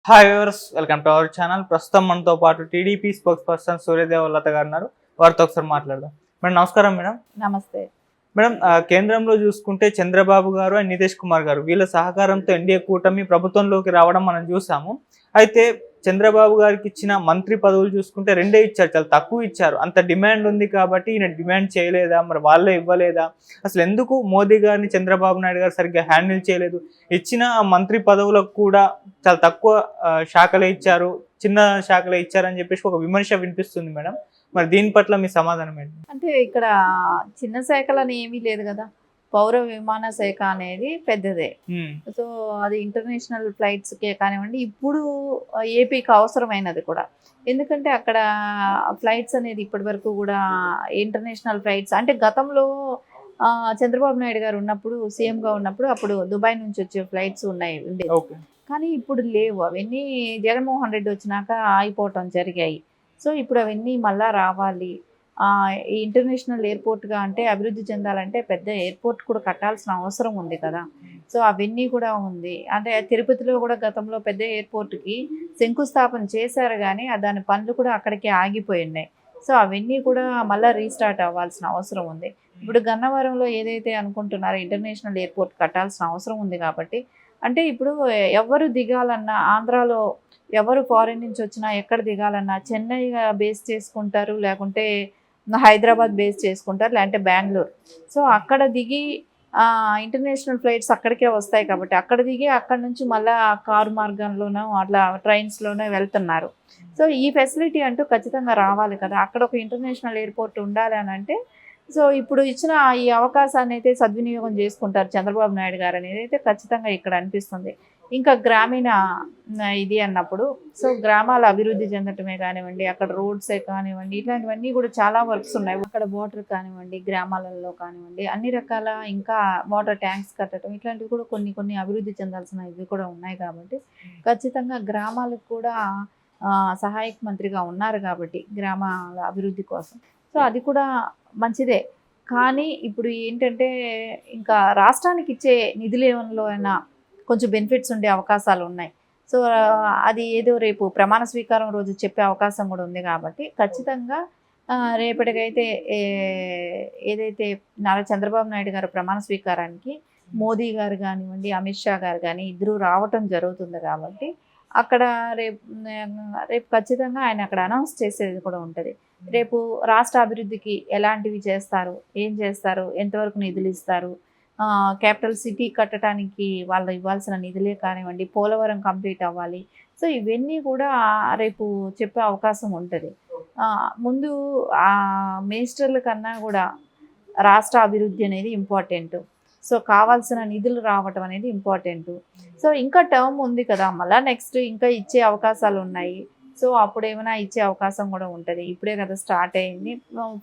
Hi viewers, welcome to our channel. ప్రస్తుతం మనతో పాటు టీడీపీ స్పోక్స్ పర్సన్ సూర్యదేవలత గారు ఉన్నారు. వారితో ఒకసారి మాట్లాడదాం. మేడం నమస్కారం. మేడం నమస్తే. మేడం కేంద్రంలో చూసుకుంటే చంద్రబాబు గారు అండ్ నితీష్ కుమార్ గారు వీళ్ళ సహకారంతో ఎన్డీఏ కూటమి ప్రభుత్వంలోకి రావడం మనం చూసాము. అయితే చంద్రబాబు గారికి ఇచ్చిన మంత్రి పదవులు చూసుకుంటే రెండే ఇచ్చారు, చాలా తక్కువ ఇచ్చారు. అంత డిమాండ్ ఉంది కాబట్టి ఈయన డిమాండ్ చేయలేదా, మరి వాళ్ళే ఇవ్వలేదా, అసలు ఎందుకు మోదీ గారిని చంద్రబాబు నాయుడు గారు సరిగ్గా హ్యాండిల్ చేయలేదు? ఇచ్చిన మంత్రి పదవులకు కూడా చాలా తక్కువ శాఖలే ఇచ్చారు, చిన్న శాఖలే ఇచ్చారని చెప్పేసి ఒక విమర్శ వినిపిస్తుంది మేడం. మరి దీని పట్ల మీ సమాధానం ఏంటి? అంటే ఇక్కడ చిన్న శాఖలని ఏమీ లేదు కదా. పౌర విమాన శాఖ అనేది పెద్దదే. సో అది ఇంటర్నేషనల్ ఫ్లైట్స్కే కానివ్వండి, ఇప్పుడు ఏపీకి అవసరమైనది కూడా. ఎందుకంటే అక్కడ ఫ్లైట్స్ అనేది ఇప్పటి వరకు కూడా ఇంటర్నేషనల్ ఫ్లైట్స్ అంటే గతంలో చంద్రబాబు నాయుడు గారు ఉన్నప్పుడు, సీఎంగా ఉన్నప్పుడు అప్పుడు దుబాయ్ నుంచి వచ్చే ఫ్లైట్స్ ఉండేవి. కానీ ఇప్పుడు లేవు. అవన్నీ జగన్మోహన్ రెడ్డి వచ్చినాక ఆగిపోవటం జరిగాయి. సో ఇప్పుడు అవన్నీ మళ్ళా రావాలి. ఈ ఇంటర్నేషనల్ ఎయిర్పోర్ట్గా అంటే అభివృద్ధి చెందాలంటే పెద్ద ఎయిర్పోర్ట్ కూడా కట్టాల్సిన అవసరం ఉంది కదా. సో అవన్నీ కూడా ఉంది. అంటే తిరుపతిలో కూడా గతంలో పెద్ద ఎయిర్పోర్ట్కి శంకుస్థాపన చేశారు, కానీ దాని పనులు కూడా అక్కడికే ఆగిపోయి ఉన్నాయి. సో అవన్నీ కూడా మళ్ళీ రీస్టార్ట్ అవ్వాల్సిన అవసరం ఉంది. ఇప్పుడు గన్నవరంలో ఏదైతే అనుకుంటున్నారో ఇంటర్నేషనల్ ఎయిర్పోర్ట్ కట్టాల్సిన అవసరం ఉంది. కాబట్టి అంటే ఇప్పుడు ఎవరు దిగాలన్నా, ఆంధ్రాలో ఎవరు ఫారిన్ నుంచి వచ్చినా ఎక్కడ దిగాలన్నా చెన్నైగా బేస్ చేసుకుంటారు, లేకుంటే హైదరాబాద్ బేస్ చేసుకుంటారు, లేదంటే బెంగళూరు. సో అక్కడ దిగి ఇంటర్నేషనల్ ఫ్లైట్స్ అక్కడికే వస్తాయి కాబట్టి అక్కడ దిగి అక్కడ నుంచి మళ్ళీ కారు మార్గంలోనో అట్లా ట్రైన్స్లోనే వెళ్తున్నారు. సో ఈ ఫెసిలిటీ అంటూ ఖచ్చితంగా రావాలి కదా. అక్కడ ఒక ఇంటర్నేషనల్ ఎయిర్పోర్ట్ ఉండాలి అని అంటే సో ఇప్పుడు ఇచ్చిన ఈ అవకాశాన్ని అయితే సద్వినియోగం చేసుకుంటారు చంద్రబాబు నాయుడు గారు అనేది అయితే ఖచ్చితంగా ఇక్కడ అనిపిస్తుంది. ఇంకా గ్రామీణ ఇది అన్నప్పుడు సో గ్రామాల అభివృద్ధి చెందటమే కానివ్వండి, అక్కడ రోడ్సే కానివ్వండి, ఇట్లాంటివన్నీ కూడా చాలా వర్క్స్ ఉన్నాయి. అక్కడ వాటర్ కానివ్వండి, గ్రామాలలో కానివ్వండి, అన్ని రకాల ఇంకా వాటర్ ట్యాంక్స్ కట్టడం, ఇట్లాంటివి కూడా కొన్ని అభివృద్ధి చెందాల్సిన ఇవి కూడా ఉన్నాయి. కాబట్టి ఖచ్చితంగా గ్రామాలకు కూడా సహాయక మంత్రిగా ఉన్నారు కాబట్టి గ్రామాల అభివృద్ధి కోసం. సో అది కూడా మంచిదే. కానీ ఇప్పుడు ఏంటంటే ఇంకా రాష్ట్రానికి ఇచ్చే నిధులేవనలో అయినా కొంచెం బెనిఫిట్స్ ఉండే అవకాశాలు ఉన్నాయి. సో అది ఏదో రేపు ప్రమాణ స్వీకారం రోజు చెప్పే అవకాశం కూడా ఉంది. కాబట్టి ఖచ్చితంగా రేపటికైతే ఏదైతే నారా చంద్రబాబు నాయుడు గారు ప్రమాణ స్వీకారానికి మోదీ గారు కానివ్వండి, అమిత్ షా గారు కానీ ఇద్దరు రావటం జరుగుతుంది. కాబట్టి అక్కడ రేపు ఖచ్చితంగా ఆయన అక్కడ అనౌన్స్ చేసేది కూడా ఉంటుంది. రేపు రాష్ట్ర అభివృద్ధికి ఎలాంటివి చేస్తారు, ఏం చేస్తారు, ఎంతవరకు నిధులు ఇస్తారు, క్యాపిటల్ సిటీ కట్టడానికి వాళ్ళు ఇవ్వాల్సిన నిధులే కానివ్వండి, పోలవరం కంప్లీట్ అవ్వాలి. సో ఇవన్నీ కూడా రేపు చెప్పే అవకాశం ఉంటుంది. ముందు మినిస్టర్ల కన్నా కూడా రాష్ట్ర అభివృద్ధి అనేది ఇంపార్టెంట్. సో కావాల్సిన నిధులు రావటం అనేది ఇంపార్టెంట్. సో ఇంకా టర్మ్ ఉంది కదా, మళ్ళీ నెక్స్ట్ ఇంకా ఇచ్చే అవకాశాలు ఉన్నాయి. సో అప్పుడు ఏమైనా ఇచ్చే అవకాశం కూడా ఉంటుంది. ఇప్పుడే కదా స్టార్ట్ అయింది.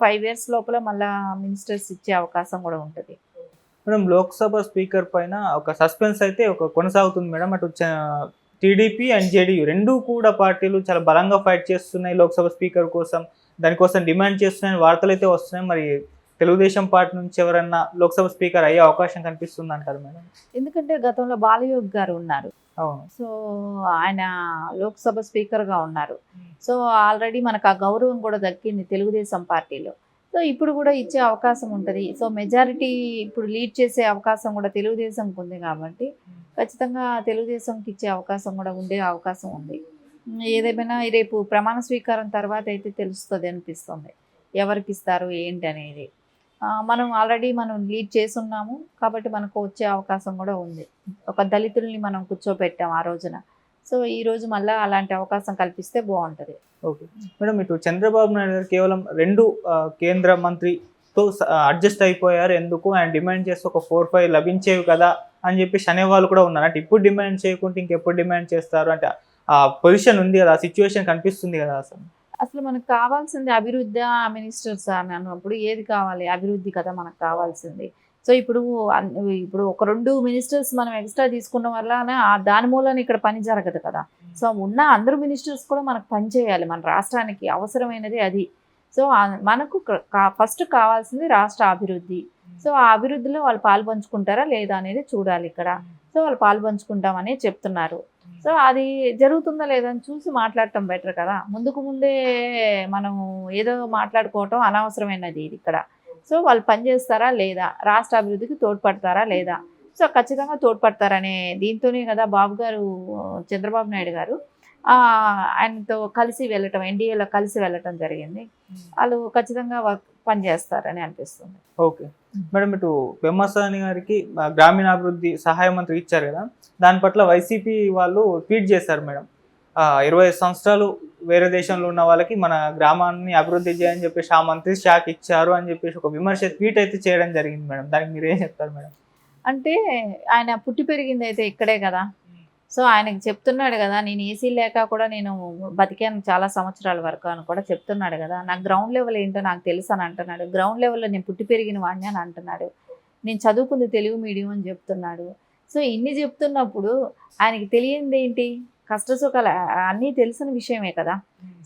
5 years లోపల మళ్ళీ మినిస్టర్స్ ఇచ్చే అవకాశం కూడా ఉంటుంది. మేడం లోక్సభ స్పీకర్ పైన ఒక సస్పెన్స్ అయితే కొనసాగుతుంది మేడం. అటు టీడీపీ అండ్ జేడీయూ రెండూ కూడా పార్టీలు చాలా బలంగా ఫైట్ చేస్తున్నాయి లోక్సభ స్పీకర్ కోసం. దానికోసం డిమాండ్ చేస్తున్నాయని వార్తలు అయితే వస్తున్నాయి. మరి తెలుగుదేశం పార్టీ నుంచి ఎవరన్నా లోక్సభ స్పీకర్ అయ్యే అవకాశం కనిపిస్తుంది అంటారు మేడం? ఎందుకంటే గతంలో బాలయోగ్ గారు ఉన్నారు. అవును. సో ఆయన లోక్సభ స్పీకర్గా ఉన్నారు. సో ఆల్రెడీ మనకు ఆ గౌరవం కూడా దక్కింది తెలుగుదేశం పార్టీలో. సో ఇప్పుడు కూడా ఇచ్చే అవకాశం ఉంటుంది. సో మెజారిటీ ఇప్పుడు లీడ్ చేసే అవకాశం కూడా తెలుగుదేశంకి ఉంది. కాబట్టి ఖచ్చితంగా తెలుగుదేశంకి ఇచ్చే అవకాశం కూడా ఉండే అవకాశం ఉంది. ఏదేమైనా రేపు ప్రమాణ స్వీకారం తర్వాత అయితే తెలుస్తుంది అనిపిస్తుంది ఎవరికి ఇస్తారు ఏంటి అనేది. మనం ఆల్రెడీ లీడ్ చేస్తున్నాము కాబట్టి మనకు వచ్చే అవకాశం కూడా ఉంది. ఒక దళితుల్ని మనం కూర్చోబెట్టాం ఆ రోజున. సో ఈరోజు మళ్ళీ అలాంటి అవకాశం కల్పిస్తే బాగుంటుంది. ఓకే మేడం, ఇటు చంద్రబాబు నాయుడు గారు కేవలం 2 కేంద్ర మంత్రితో అడ్జస్ట్ అయిపోయారు. ఎందుకు ఆయన డిమాండ్ చేస్తే ఒక 4-5 లభించేవి కదా అని చెప్పేసి అనేవాళ్ళు కూడా ఉన్నారు. అంటే ఇప్పుడు డిమాండ్ చేయకుంటే ఇంకెప్పుడు డిమాండ్ చేస్తారు? అంటే ఆ పొజిషన్ ఉంది కదా, ఆ సిచ్యువేషన్ కనిపిస్తుంది కదా. అసలు మనకు కావాల్సింది అభివృద్ధి. మినిస్టర్స్ అని అన్నప్పుడు ఏది కావాలి? అభివృద్ధి కదా మనకు కావాల్సింది. సో ఇప్పుడు ఒక 2 మినిస్టర్స్ మనం ఎక్స్ట్రా తీసుకున్న వల్ల దాని మూలన ఇక్కడ పని జరగదు కదా. సో ఉన్న అందరూ మినిస్టర్స్ కూడా మనకు పని చేయాలి. మన రాష్ట్రానికి అవసరమైనది అది. సో మనకు ఫస్ట్ కావాల్సింది రాష్ట్ర అభివృద్ధి. సో ఆ అభివృద్ధిలో వాళ్ళు పాల్పంచుకుంటారా లేదా అనేది చూడాలి ఇక్కడ. సో వాళ్ళు పాల్పంచుకుంటామని చెప్తున్నారు. సో అది జరుగుతుందా లేదని చూసి మాట్లాడటం బెటర్ కదా. ముందుకు ముందే మనం ఏదో మాట్లాడుకోవటం అనవసరమైనది ఇది ఇక్కడ. సో వాళ్ళు పనిచేస్తారా లేదా, రాష్ట్ర అభివృద్ధికి తోడ్పడతారా లేదా, సో ఖచ్చితంగా తోడ్పడతారనే దీంతోనే కదా బాబు గారు, చంద్రబాబు నాయుడు గారు ఆయనతో కలిసి వెళ్ళటం, ఎన్డీఏలో కలిసి వెళ్ళటం జరిగింది. వాళ్ళు ఖచ్చితంగా పనిచేస్తారని అనిపిస్తుంది. ఓకే మేడం, ఇటు పెమ్మసాని గారికి గ్రామీణాభివృద్ధి సహాయ మంత్రి ఇచ్చారు కదా, దాని పట్ల వైసీపీ వాళ్ళు ట్వీట్ చేశారు మేడం. 25 సంవత్సరాలు వేరే దేశంలో ఉన్న వాళ్ళకి మన గ్రామాన్ని అభివృద్ధి చేయని చెప్పేసి ఆ మంత్రి శాఖ ఇచ్చారు అని చెప్పేసి ఒక విమర్శ ట్వీట్ అయితే చేయడం జరిగింది మేడం. దానికి మీరు ఏం చెప్తారు మేడం? అంటే ఆయన పుట్టి పెరిగింది అయితే ఇక్కడే కదా. సో ఆయనకి చెప్తున్నాడు కదా, నేను ఏసీ లేక కూడా నేను బతికాను చాలా సంవత్సరాల వరకు అని కూడా చెప్తున్నాడు కదా. నాకు గ్రౌండ్ లెవెల్ ఏంటో నాకు తెలుసు అని అంటున్నాడు. గ్రౌండ్ లెవెల్లో నేను పుట్టి పెరిగిన వాడిని అని అంటున్నాడు. నేను చదువుకుంది తెలుగు మీడియం అని చెప్తున్నాడు. సో ఇన్ని చెప్తున్నప్పుడు ఆయనకి తెలియంది ఏంటి? కష్టసుఖాలు అన్నీ తెలిసిన విషయమే కదా.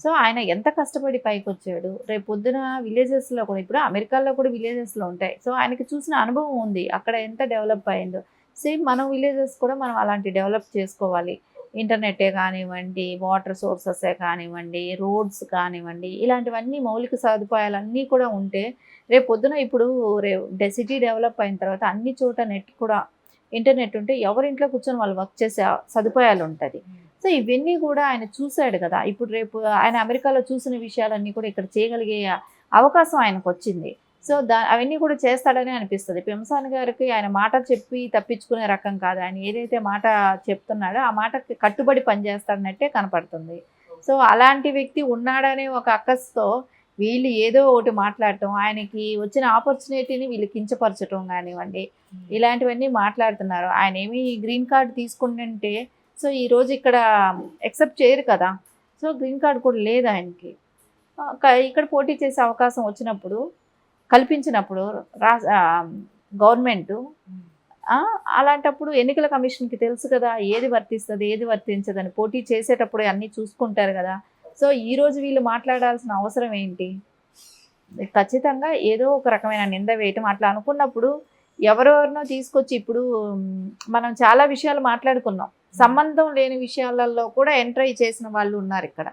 సో ఆయన ఎంత కష్టపడి పైకి వచ్చాడు. రేపు పొద్దున విలేజెస్లో కూడా, ఇప్పుడు అమెరికాలో కూడా విలేజెస్లో ఉంటాయి. సో ఆయనకి చూసిన అనుభవం ఉంది, అక్కడ ఎంత డెవలప్ అయిందో. సేమ్ మన విలేజెస్ కూడా మనం అలాంటి డెవలప్ చేసుకోవాలి. ఇంటర్నెట్టే కానివ్వండి, వాటర్ సోర్సెసే కానివ్వండి, రోడ్స్ కానివ్వండి, ఇలాంటివన్నీ మౌలిక సదుపాయాలన్నీ కూడా ఉంటే రేపు పొద్దున ఇప్పుడు సిటీ డెవలప్ అయిన తర్వాత అన్ని చోట నెట్ కూడా, ఇంటర్నెట్ ఉంటే ఎవరింట్లో కూర్చొని వాళ్ళు వర్క్ చేసే సదుపాయాలు ఉంటుంది. సో ఇవన్నీ కూడా ఆయన చూశాడు కదా. ఇప్పుడు రేపు ఆయన అమెరికాలో చూసిన విషయాలన్నీ కూడా ఇక్కడ చేయగలిగే అవకాశం ఆయనకు వచ్చింది. సో అవన్నీ కూడా చేస్తాడని అనిపిస్తుంది. పెమ్మసాని గారికి ఆయన మాట చెప్పి తప్పించుకునే రకం కాదు. ఆయన ఏదైతే మాట చెప్తున్నాడో ఆ మాటకి కట్టుబడి పనిచేస్తాడన్నట్టే కనపడుతుంది. సో అలాంటి వ్యక్తి ఉన్నాడనే ఒక అక్కస్తో వీళ్ళు ఏదో ఒకటి మాట్లాడటం, ఆయనకి వచ్చిన ఆపర్చునిటీని వీళ్ళు కించపరచడం కానివ్వండి, ఇలాంటివన్నీ మాట్లాడుతున్నారు. ఆయన ఏమి గ్రీన్ కార్డు తీసుకుంటుంటే సో ఈరోజు ఇక్కడ యాక్సెప్ట్ చేయరు కదా. సో గ్రీన్ కార్డు కూడా లేదు ఆయనకి. ఇక్కడ పోటీ చేసే అవకాశం వచ్చినప్పుడు, కల్పించినప్పుడు గవర్నమెంటు, అలాంటప్పుడు ఎన్నికల కమిషన్కి తెలుసు కదా ఏది వర్తిస్తుంది ఏది వర్తించదని. పోటీ చేసేటప్పుడు అన్నీ చూసుకుంటారు కదా. సో ఈరోజు వీళ్ళు మాట్లాడాల్సిన అవసరం ఏంటి? ఖచ్చితంగా ఏదో ఒక రకమైన నింద వేయటం. అట్లా అనుకున్నప్పుడు ఎవరెవరినో తీసుకొచ్చి, ఇప్పుడు మనం చాలా విషయాలు మాట్లాడుకున్నాం, సంబంధం లేని విషయాలలో కూడా ఎంట్రీ చేసిన వాళ్ళు ఉన్నారు ఇక్కడ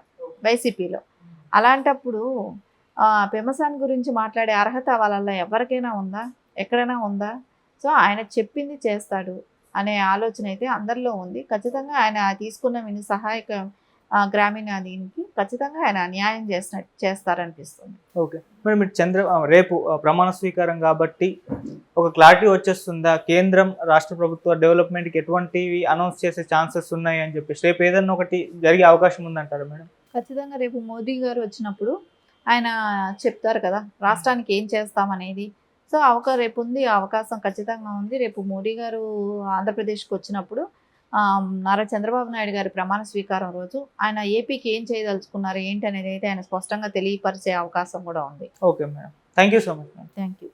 వైసీపీలో. అలాంటప్పుడు పెమ్మసాని గురించి మాట్లాడే అర్హత వాళ్ళల్లో ఎవరికైనా ఉందా? ఎక్కడైనా ఉందా? సో ఆయన చెప్పింది చేస్తాడు అనే ఆలోచన అయితే అందరిలో ఉంది. ఖచ్చితంగా ఆయన తీసుకున్న సహాయక గ్రామీణ దీనికి ఖచ్చితంగా ఆయన న్యాయం చేస్తారనిపిస్తుంది. ఓకే మేడం, మీరు రేపు ప్రమాణ స్వీకారం కాబట్టి ఒక క్లారిటీ వచ్చేస్తుందా? కేంద్రం రాష్ట్ర ప్రభుత్వ డెవలప్మెంట్కి ఎటువంటివి అనౌన్స్ చేసే ఛాన్సెస్ ఉన్నాయి అని చెప్పేసి రేపు ఏదన్నా ఒకటి జరిగే అవకాశం ఉందంటారా మేడం? ఖచ్చితంగా రేపు మోదీ గారు వచ్చినప్పుడు ఆయన చెప్తారు కదా రాష్ట్రానికి ఏం చేస్తామనేది. సో రేపు ఉంది, అవకాశం ఖచ్చితంగా ఉంది. రేపు మోడీ గారు ఆంధ్రప్రదేశ్కి వచ్చినప్పుడు నారా చంద్రబాబు నాయుడు గారి ప్రమాణ స్వీకారం రోజు ఆయన ఏపీకి ఏం చేయదలుచుకున్నారు ఏంటి అనేది అయితే ఆయన స్పష్టంగా తెలియపరిచే అవకాశం కూడా ఉంది. Okay madam, thank you so much. Thank you.